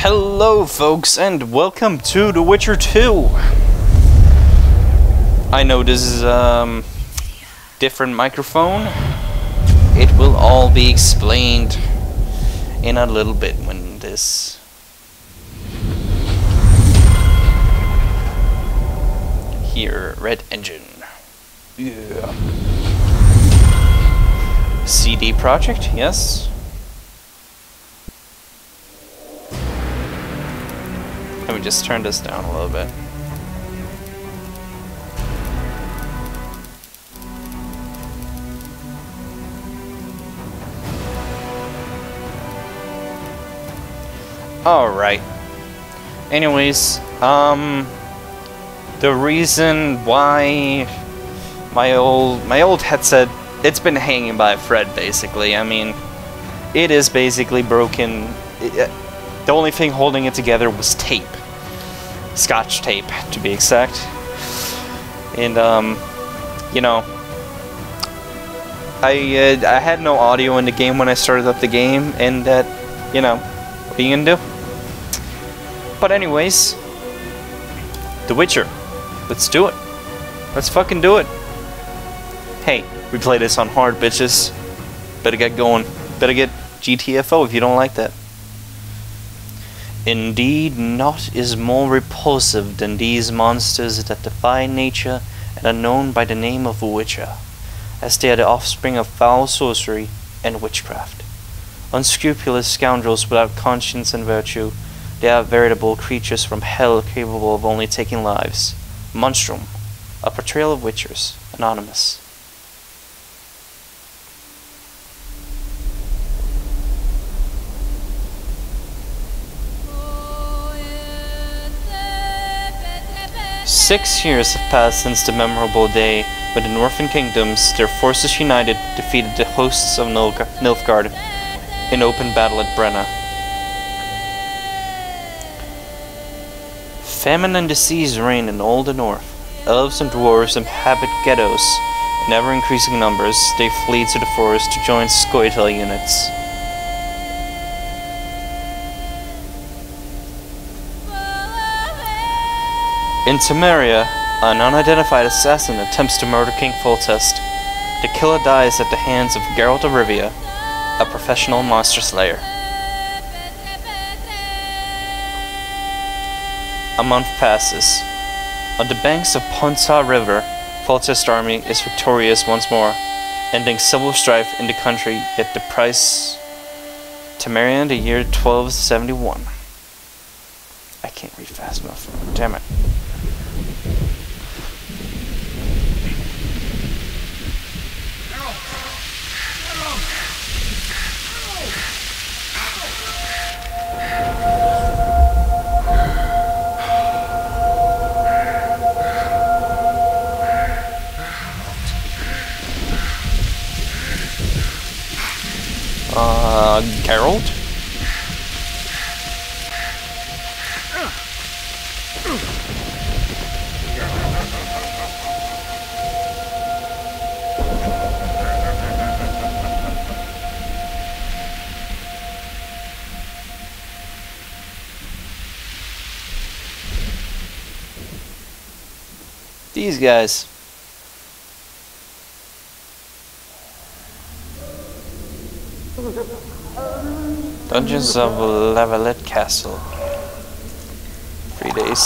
Hello folks and welcome to The Witcher 2. I know this is different microphone. It will all be explained in a little bit when this here red engine. Yeah. CD project, yes. Let me just turn this down a little bit. Alright. Anyways, the reason why my old headset, it's been hanging by a thread basically. I mean, it is basically broken. The only thing holding it together was tape. Scotch tape, to be exact. And, you know, I had no audio in the game when I started up the game, and that, you know, what are you gonna do? But anyways, The Witcher. Let's do it. Let's fucking do it. Hey, we play this on hard, bitches. Better get going. Better get GTFO if you don't like that. Indeed, naught is more repulsive than these monsters that defy nature and are known by the name of Witcher, as they are the offspring of foul sorcery and witchcraft. Unscrupulous scoundrels without conscience and virtue, they are veritable creatures from hell capable of only taking lives. Monstrum, a portrayal of Witchers, Anonymous. Six years have passed since the memorable day when the Northern Kingdoms, their forces united, defeated the hosts of Nilfgaard in open battle at Brenna. Famine and disease reign in all the north. Elves and dwarves inhabit ghettos in ever-increasing numbers. They flee to the forest to join Scoia'tael units. In Temeria, an unidentified assassin attempts to murder King Foltest. The killer dies at the hands of Geralt of Rivia, a professional monster slayer. A month passes. On the banks of Ponta River, Foltest's army is victorious once more, ending civil strife in the country, yet the price Temeria in the year 1271. I can't read fast enough. Damn it. Geralt? These guys. Dungeons of Lavalette Castle. 3 days.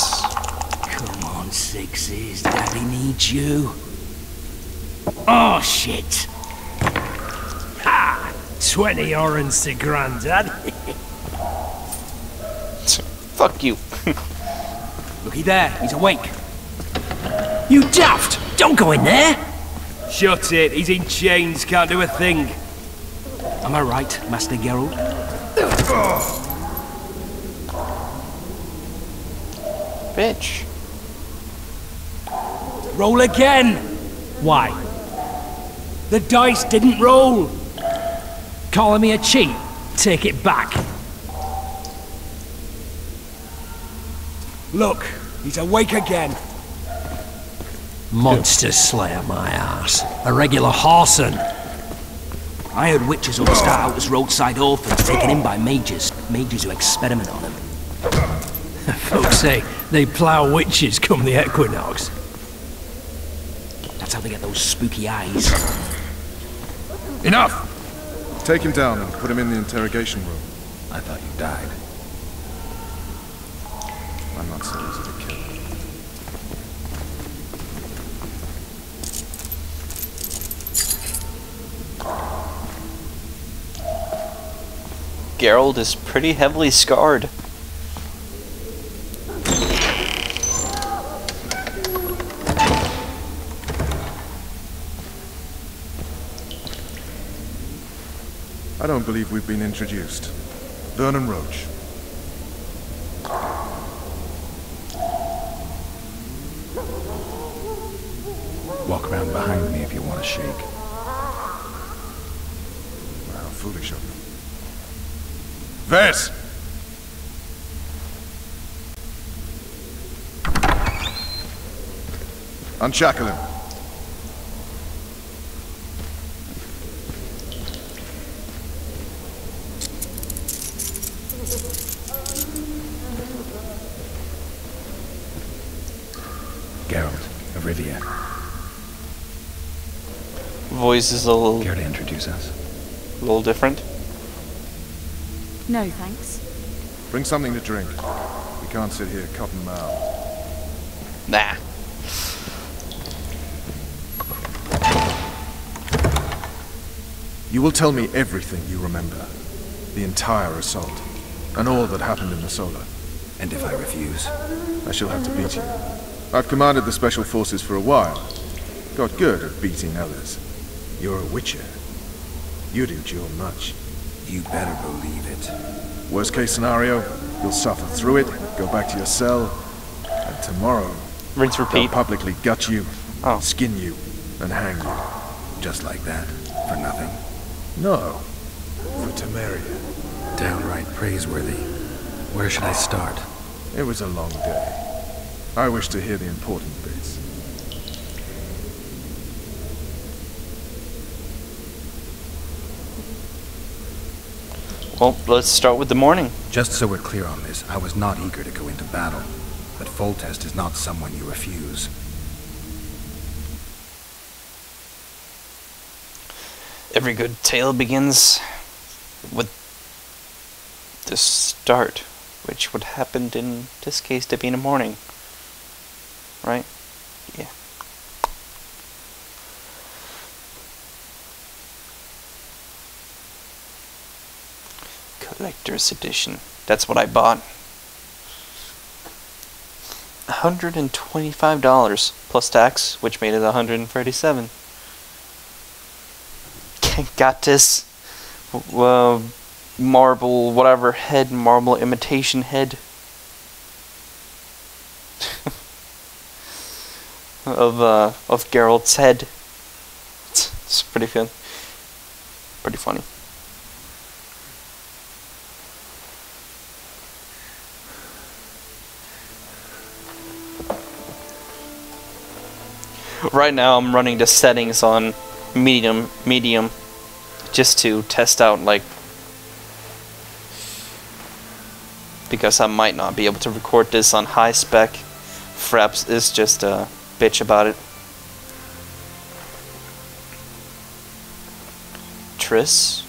Come on, Sixes. Daddy needs you. Oh, shit. Ha! 20 orange to Grandad. Fuck you. Looky there. He's awake. You daft! Don't go in there! Shut it. He's in chains. Can't do a thing. Am I right, Master Geralt? Bitch. Roll again! Why? The dice didn't roll! Calling me a cheat? Take it back. Look, he's awake again. Monster slayer, my ass. A regular horson. I heard witches all start out as roadside orphans taken in by mages. Mages who experiment on them. Folks say they plough witches come the equinox. That's how they get those spooky eyes. Enough! Take him down and put him in the interrogation room. I thought you died. I'm not so easy to kill. Geralt is pretty heavily scarred. I don't believe we've been introduced. Vernon Roach. Walk around behind me if you want to shake. How foolish of me. Vess! Unshackle him. Geralt of Rivia. Voice is a little Care to introduce us? different. No, thanks. Bring something to drink. We can't sit here cotton-mouthed. Nah. You will tell me everything you remember. The entire assault. And all that happened in the Solar. And if I refuse? I shall have to beat you. I've commanded the Special Forces for a while. Got good at beating others. You're a witcher. You'd endure much. You better believe it. Worst case scenario, you'll suffer through it, go back to your cell, and tomorrow, Rinse, they'll repeat. publicly gut you, Oh. skin you, and hang you. Just like that? For nothing? No, for Temeria. Downright praiseworthy. Where should I start? It was a long day. I wish to hear the important bits. Well, let's start with the morning. Just so we're clear on this, I was not eager to go into battle. But Foltest is not someone you refuse. Every good tale begins with the start, which would happen in this case to be in the morning. Right? Yeah. Collector's edition. That's what I bought. $125 plus tax, which made it $137. Got this marble, whatever head, marble imitation head of Geralt's head. It's pretty good, pretty funny. Right now I'm running the settings on medium, just to test out, like, because I might not be able to record this on high spec. Fraps is just a bitch about it. Triss.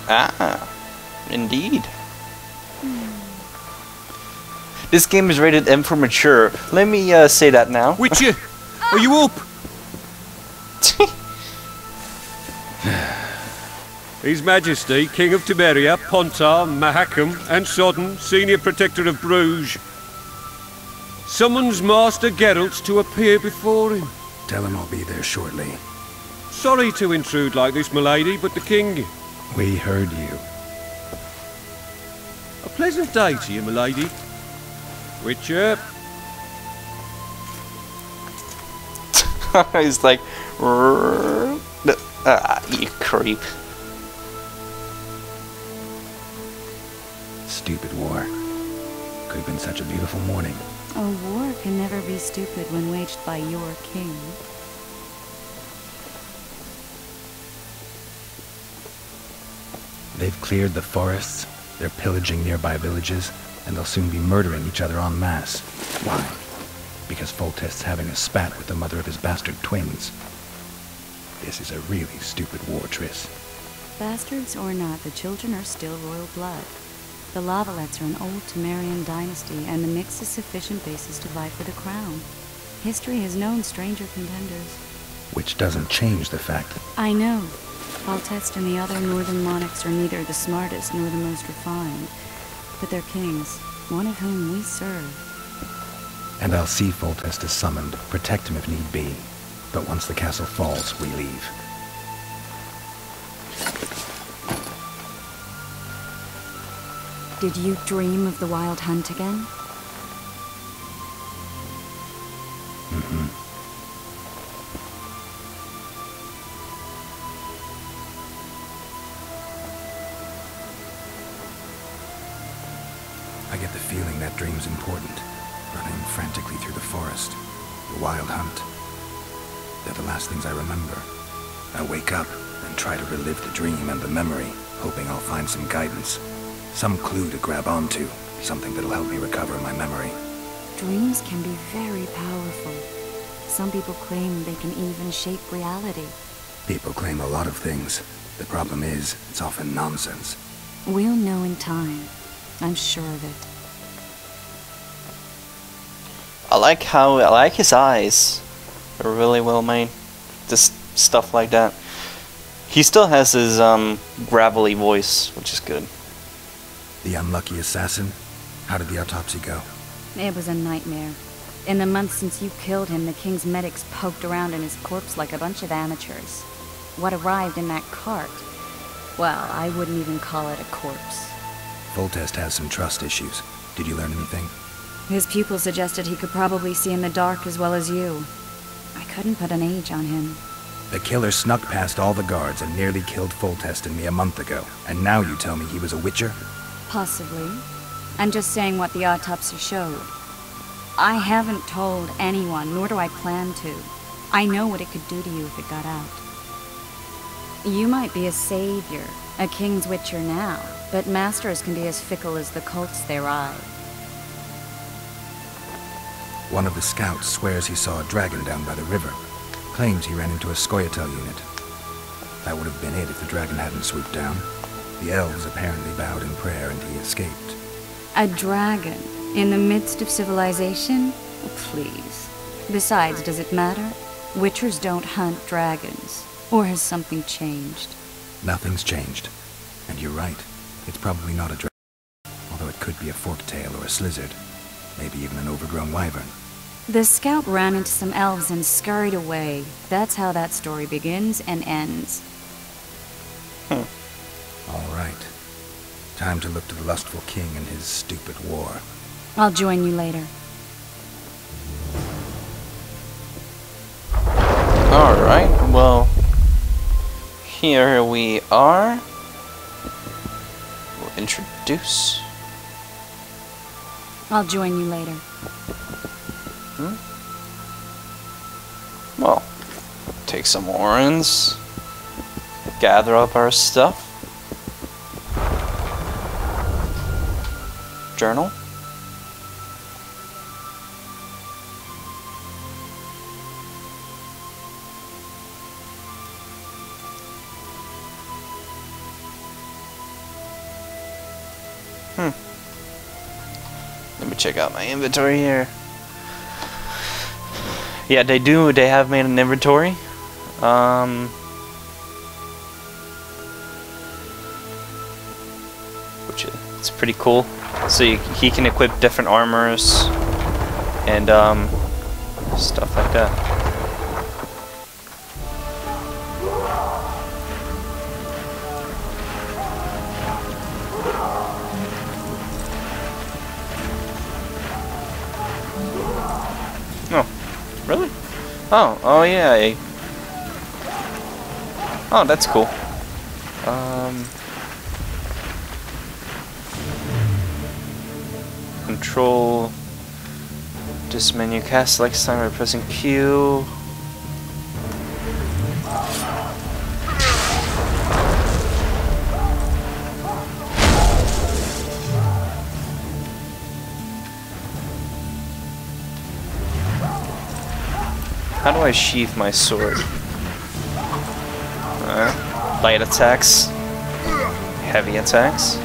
Ah, indeed. This game is rated M for mature. Let me say that now. Witcher, are you up? His Majesty, King of Temeria, Pontar, Mahakam, and Sodden, Senior Protector of Bruges, summons Master Geralt to appear before him. Tell him I'll be there shortly. Sorry to intrude like this, milady, but the King... We heard you. A pleasant day to you, milady. Witcher. He's like, you creep. stupid war. Could have been such a beautiful morning. A war can never be stupid when waged by your king. They've cleared the forests, they're pillaging nearby villages, and they'll soon be murdering each other en masse. Why? Because Foltest's having a spat with the mother of his bastard twins. This is a really stupid war, Triss. Bastards or not, the children are still royal blood. The Lavalettes are an old Temerian dynasty, and the mix is sufficient basis to vie for the crown. History has known stranger contenders. Which doesn't change the fact. I know. Foltest and the other northern monarchs are neither the smartest nor the most refined, but they're kings, one of whom we serve. And I'll see Foltest is summoned, protect him if need be. But once the castle falls, we leave. Did you dream of the wild hunt again? Mm-hmm. I get the feeling that dream's important. Running frantically through the forest. The wild hunt. They're the last things I remember. I wake up and try to relive the dream and the memory, hoping I'll find some guidance. Some clue to grab onto. Something that'll help me recover my memory. Dreams can be very powerful. Some people claim they can even shape reality. People claim a lot of things. The problem is, it's often nonsense. We'll know in time. I'm sure of it. I like his eyes. They're really well made. Just stuff like that. He still has his gravelly voice, which is good. The unlucky assassin? How did the autopsy go? It was a nightmare. In the months since you killed him, the king's medics poked around in his corpse like a bunch of amateurs. What arrived in that cart? Well, I wouldn't even call it a corpse. Foltest has some trust issues. Did you learn anything? His pupil suggested he could probably see in the dark as well as you. I couldn't put an age on him. The killer snuck past all the guards and nearly killed Foltest and me a month ago. And now you tell me he was a witcher? Possibly. I'm just saying what the autopsy showed. I haven't told anyone, nor do I plan to. I know what it could do to you if it got out. You might be a savior, a king's witcher now, but masters can be as fickle as the cults they ride. One of the scouts swears he saw a dragon down by the river. Claims he ran into a Scoia'tael unit. That would have been it if the dragon hadn't swooped down. The elves apparently bowed in prayer and he escaped. A dragon? In the midst of civilization? Please. Besides, does it matter? Witchers don't hunt dragons. Or has something changed? Nothing's changed. And you're right. It's probably not a dragon. Although it could be a forktail or a slizzard. Maybe even an overgrown wyvern. The scout ran into some elves and scurried away. That's how that story begins and ends. All right. Time to look to the lustful king and his stupid war. I'll join you later. Alright, well, here we are. We'll introduce. I'll join you later. Well, take some orens, gather up our stuff, journal. Let me check out my inventory here. Yeah, they have made an inventory. Which it's pretty cool. So he can equip different armors and stuff like that. Really? Oh yeah. Oh, that's cool. control this menu. Cast select time by pressing Q. How do I sheath my sword? Light attacks, heavy attacks.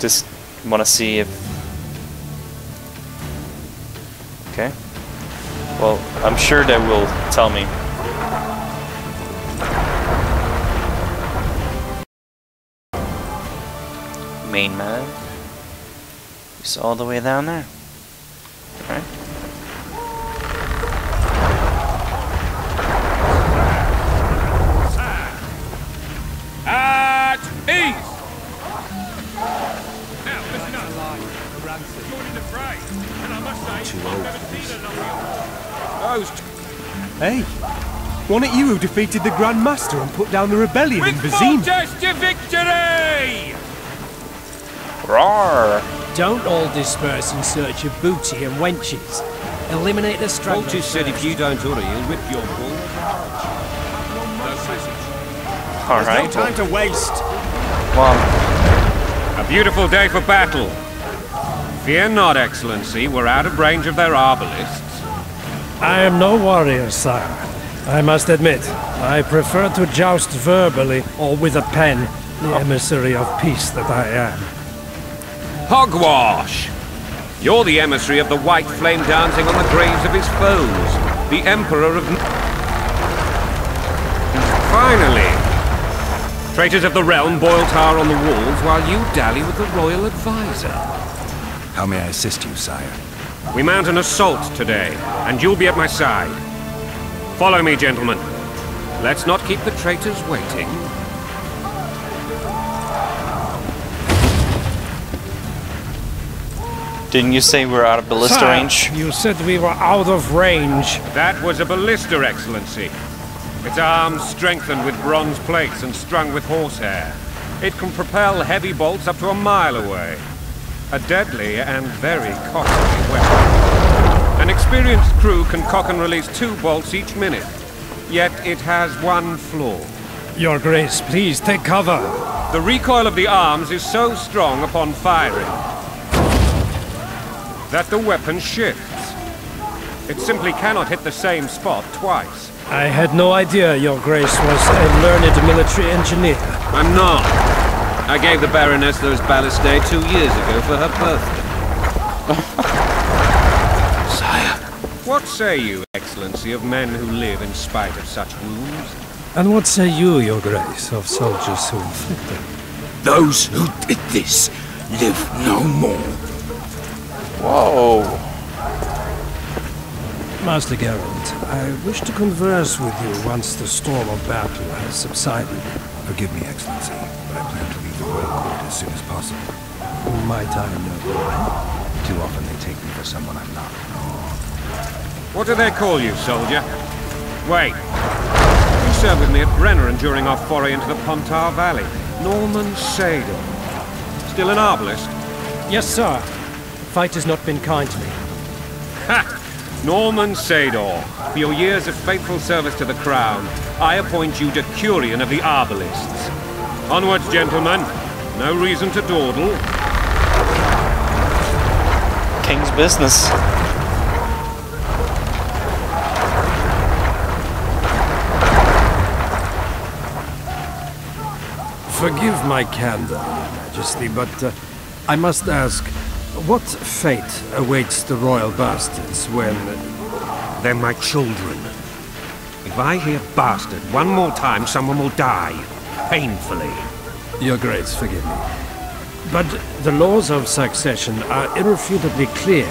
Just want to see if... Okay. Well, I'm sure that will tell me. Main man. It's all the way down there. Alright. At ease! Now, listen up. Join in the fray, and I must say, I've never seen a lovelier. Those Hey, wasn't it you who defeated the Grand Master and put down the rebellion in with Vizim? test to victory! Roar! Don't all disperse in search of booty and wenches. Eliminate the stragglers. Vulture said if you don't hurry, he'll rip your balls. Alright. Time to waste. Well, A beautiful day for battle. Fear not, Excellency, we're out of range of their arbalists. I am no warrior, sire. I must admit, I prefer to joust verbally or with a pen, the emissary of peace that I am. Hogwash! You're the emissary of the white flame dancing on the graves of his foes. The Emperor of... Finally! Traitors of the realm boil tar on the walls while you dally with the royal advisor. How may I assist you, sire? We mount an assault today, and you'll be at my side. Follow me, gentlemen. Let's not keep the traitors waiting. didn't you say we're out of ballista Sire, range? You said we were out of range. That was a ballista, Excellency. Its arms strengthened with bronze plates and strung with horsehair. It can propel heavy bolts up to a mile away. A deadly and very costly weapon. An experienced crew can cock and release 2 bolts each minute. Yet it has one flaw. Your Grace, please take cover. The recoil of the arms is so strong upon firing that the weapon shifts. It simply cannot hit the same spot twice. I had no idea Your Grace was a learned military engineer. I'm not. I gave the Baroness those ballistae 2 years ago for her birthday. Sire. What say you, Excellency, of men who live in spite of such wounds? And what say you, Your Grace, of soldiers who inflict them? Those who did this live no more. Whoa. Master Geralt, I wish to converse with you once the storm of battle has subsided. Forgive me, Excellency, but I plan to leave the royal court as soon as possible. Might I know why? Too often they take me for someone I'm not. What do they call you, soldier? Wait. You served with me at Brenneran during our foray into the Pontar Valley. Norman Sador. Still an arbalist? Yes, sir. The fight has not been kind to me. Ha! Norman Sador, for your years of faithful service to the crown, I appoint you Decurion of the Arbalists. Onwards, gentlemen. No reason to dawdle. King's business. Forgive my candor, Your Majesty, but I must ask, what fate awaits the royal bastards when... They're my children. If I hear bastard one more time, someone will die. Painfully. Your Grace, forgive me. But the laws of succession are irrefutably clear.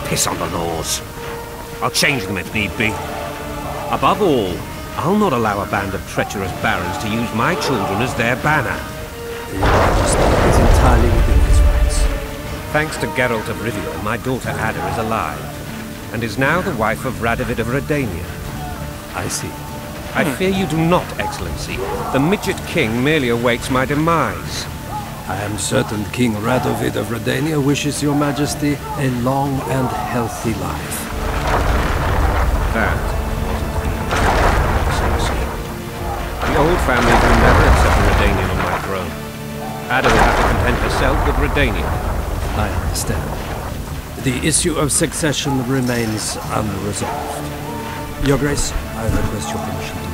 Piss on the laws. I'll change them if need be. Above all, I'll not allow a band of treacherous barons to use my children as their banner. Your Majesty is entirely within his rights. Thanks to Geralt of Rivia, my daughter Ada is alive, and is now the wife of Radovid of Redania. I see. I fear you do not, Excellency. The Midget King merely awaits my demise. I am certain King Radovid of Redania wishes your majesty a long and healthy life. That wasn't Excellency. The old family will never accept a Redanian on my throne. Ada will have to content herself with Redania. I understand. The issue of succession remains unresolved. Your Grace, I request your permission to meet.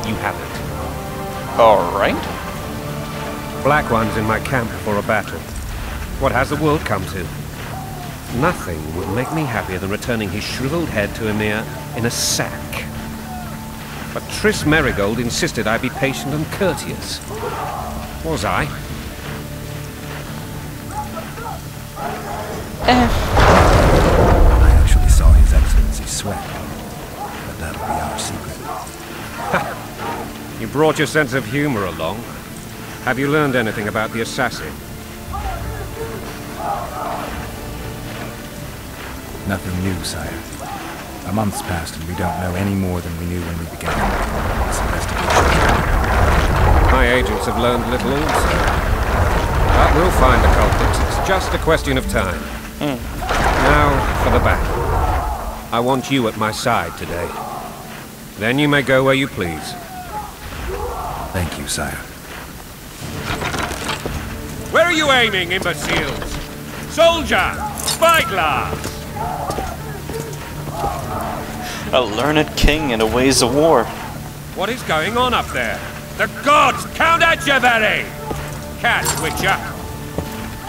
You have it. Alright. Black One's in my camp for a battle. What has the world come to? Nothing would make me happier than returning his shriveled head to Emir in a sack. But Triss Merigold insisted I be patient and courteous. Was I? I actually saw His Excellency sweat, but that'll be our secret. You brought your sense of humor along. Have you learned anything about the assassin? Nothing new, sire. A month's passed and we don't know any more than we knew when we began this investigation. My agents have learned little also. But we'll find the culprits. It's just a question of time. Now, for the battle. I want you at my side today. Then you may go where you please. Thank you, sire. Where are you aiming, imbeciles? Soldier! Spyglass! A learned king in a ways of war. What is going on up there? The gods! Count Etcheverry! Catch, Witcher!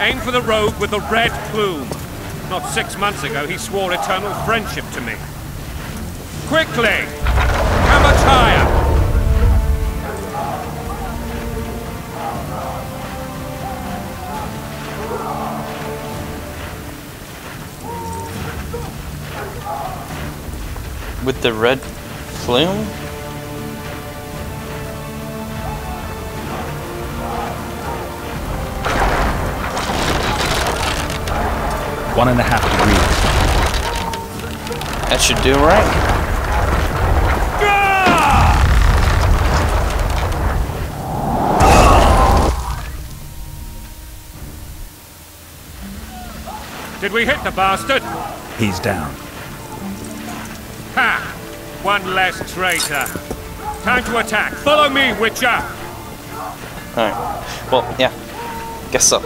Aim for the rogue with the red plume. Not 6 months ago, he swore eternal friendship to me. Quickly! How much higher? With the red plume? One and a half degrees. That should do right. Did we hit the bastard? He's down. Ha! One less traitor. Time to attack. Follow me, Witcher! Alright. Well, yeah. Guess so.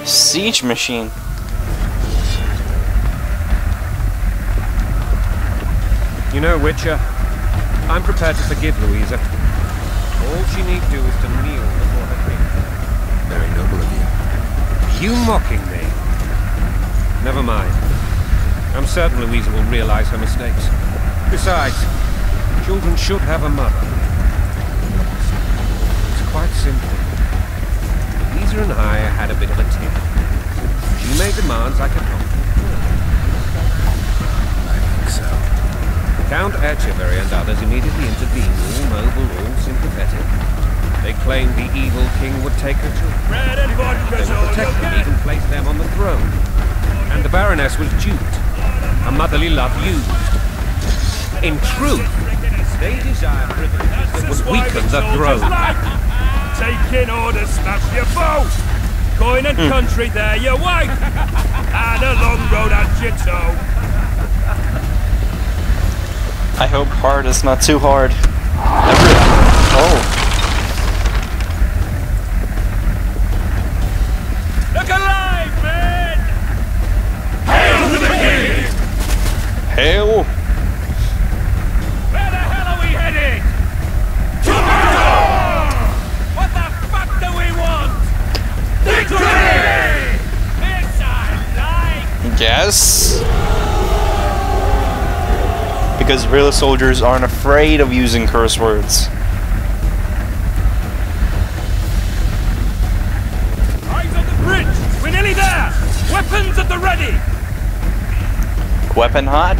Siege machine. You know, Witcher, I'm prepared to forgive Louisa. All she need do is to kneel before her king. Very noble of you. You mocking me? Never mind. I'm certain Louisa will realize her mistakes. Besides, children should have a mother. It's quite simple. Louisa and I had a bit of a tiff. She made demands I could not fulfill. I think so. Count Etcheverry and others immediately intervened, all noble, all sympathetic. They claimed the evil king would take her children. They would protect them, even place them on the throne. And the Baroness was duped. Her motherly love used. In truth, they desire privileges that would weaken the throne. Taking orders, smash your boat! Coin and country there, your wife! And a long road at your toe! I hope hard is not too hard. Oh. Look alive, man! Hail to the king! Hail! Where the hell are we headed? What the fuck do we want? Victory! This I like! Yes. Because real soldiers aren't afraid of using curse words. Eyes on the bridge! We're nearly there! Weapons at the ready! Weapon hot?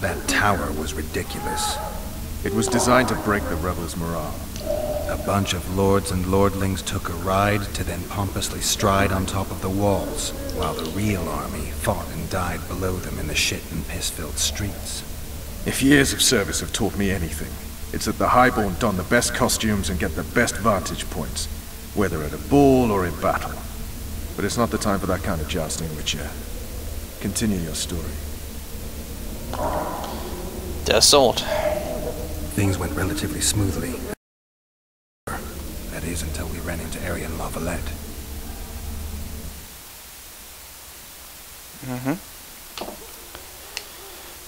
That tower was ridiculous. It was designed to break the rebels' morale. A bunch of lords and lordlings took a ride to then pompously stride on top of the walls, while the real army fought and died below them in the shit and piss-filled streets. If years of service have taught me anything, it's that the Highborn don the best costumes and get the best vantage points, whether at a ball or in battle. But it's not the time for that kind of jousting, Witcher. Continue your story. The assault. Things went relatively smoothly. That is, until we ran into Arian Lavalette.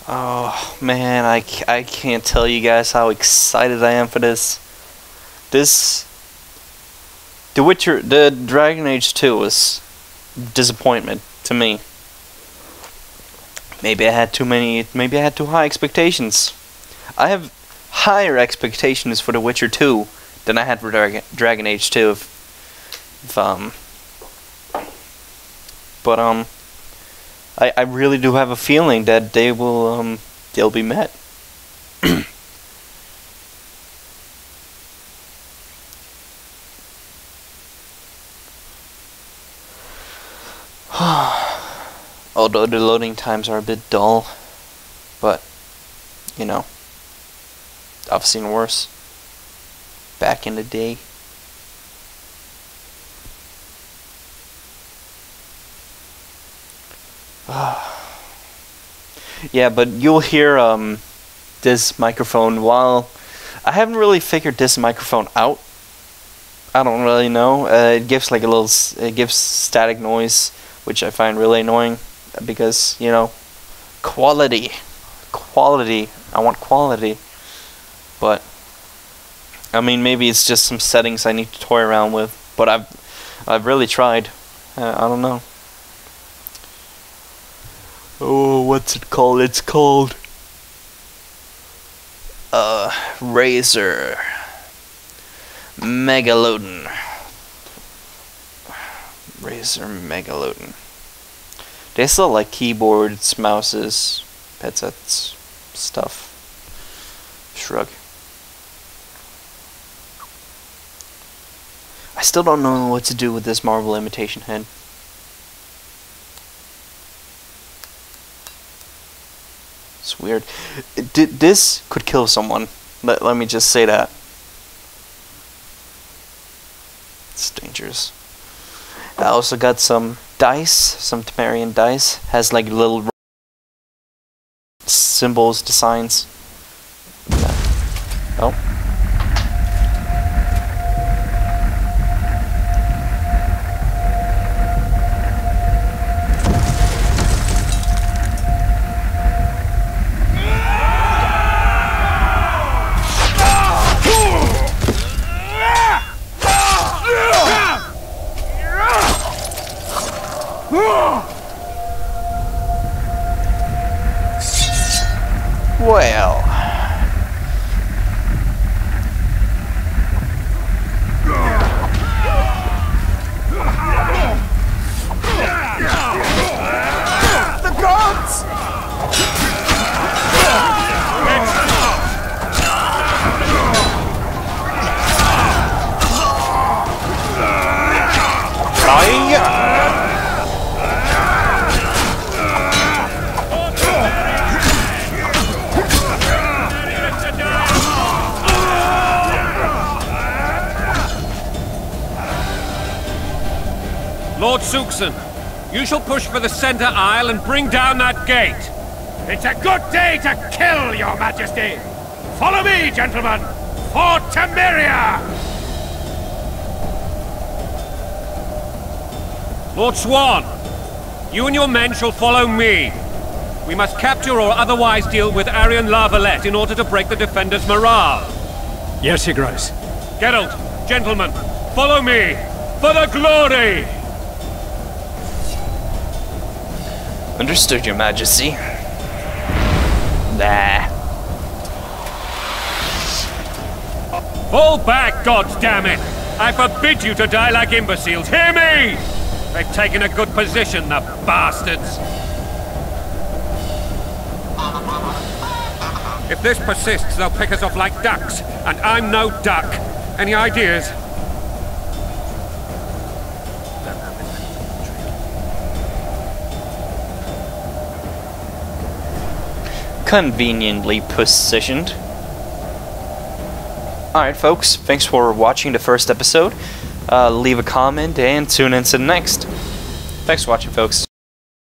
Oh, man, I can't tell you guys how excited I am for this. The Witcher, the Dragon Age 2 was disappointment to me. Maybe I had too high expectations. I have higher expectations for The Witcher 2 than I had for Dragon Age 2. I really do have a feeling that they'll be met. Although the loading times are a bit dull, but, you know, I've seen worse back in the day. Yeah, but you'll hear this microphone while I haven't really figured this microphone out. I don't really know. It gives like it gives static noise, which I find really annoying because, you know, quality. I want quality. But I mean, maybe it's just some settings I need to toy around with. But I've really tried. I don't know. Oh, what's it called? It's called Razer Megalodon. Razer Megalodon. They sell like keyboards, mouses, headsets, stuff. Shrug. I still don't know what to do with this marble imitation head. It's weird. This could kill someone. Let me just say that. It's dangerous. I also got some dice, some Temerian dice. Has like little symbols, designs. Oh. Well, The gods! Lord Suxon, you shall push for the center aisle and bring down that gate. It's a good day to kill, Your Majesty! Follow me, gentlemen! For Temeria! Lord Swan, you and your men shall follow me. We must capture or otherwise deal with Arian Lavalette in order to break the defenders' morale. Yes, Your Grace. Geralt, gentlemen, follow me for the glory! understood, Your Majesty. Nah. Fall back, goddammit! I forbid you to die like imbeciles. Hear me! They've taken a good position, the bastards. If this persists, they'll pick us off like ducks, and I'm no duck. Any ideas? Conveniently positioned. Alright folks, thanks for watching the first episode. Leave a comment and tune in to the next. Thanks for watching folks.